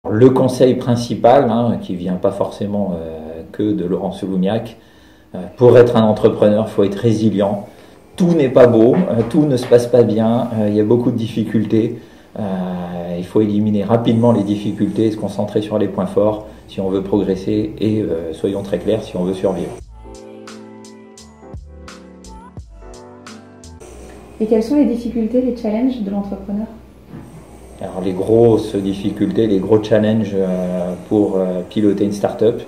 Le conseil principal, qui vient pas forcément que de Laurent Soulouniac, pour être un entrepreneur, il faut être résilient. Tout n'est pas beau, tout ne se passe pas bien, il y a beaucoup de difficultés. Il faut éliminer rapidement les difficultés et se concentrer sur les points forts si on veut progresser et, soyons très clairs, si on veut survivre. Et quelles sont les difficultés, les challenges de l'entrepreneur? Alors les grosses difficultés, les gros challenges pour piloter une start-up.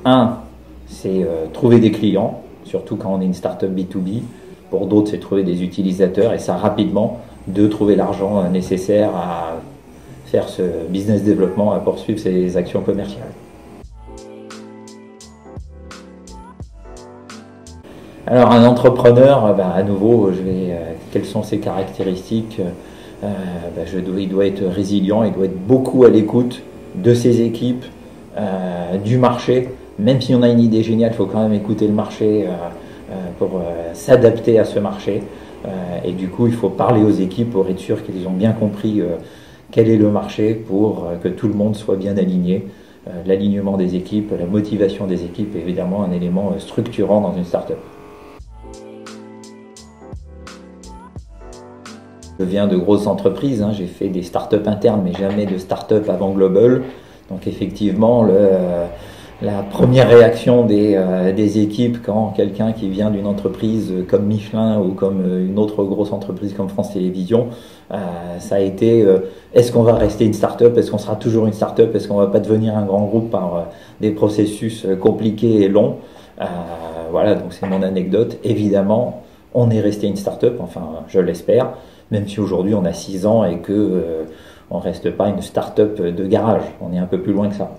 Un, c'est trouver des clients, surtout quand on est une start-up B2B. Pour d'autres, c'est trouver des utilisateurs et ça rapidement. Deux, trouver l'argent nécessaire à faire ce business développement, à poursuivre ses actions commerciales. Alors un entrepreneur, à nouveau, quelles sont ses caractéristiques? Il doit être résilient, il doit être beaucoup à l'écoute de ses équipes, du marché. Même si on a une idée géniale, il faut quand même écouter le marché pour s'adapter à ce marché. Et du coup, il faut parler aux équipes pour être sûr qu'ils ont bien compris quel est le marché pour que tout le monde soit bien aligné. L'alignement des équipes, la motivation des équipes est évidemment un élément structurant dans une start-up. Je viens de grosses entreprises, j'ai fait des start-up internes mais jamais de start-up avant Global. Donc effectivement, la première réaction des équipes quand quelqu'un qui vient d'une entreprise comme Michelin ou comme une autre grosse entreprise comme France Télévisions, ça a été est-ce qu'on va rester une start-up? Est-ce qu'on sera toujours une start-up? Est-ce qu'on va pas devenir un grand groupe par des processus compliqués et longs? Voilà, donc c'est mon anecdote. Évidemment, on est resté une start-up, enfin je l'espère, même si aujourd'hui on a 6 ans et que on reste pas une start-up de garage, on est un peu plus loin que ça.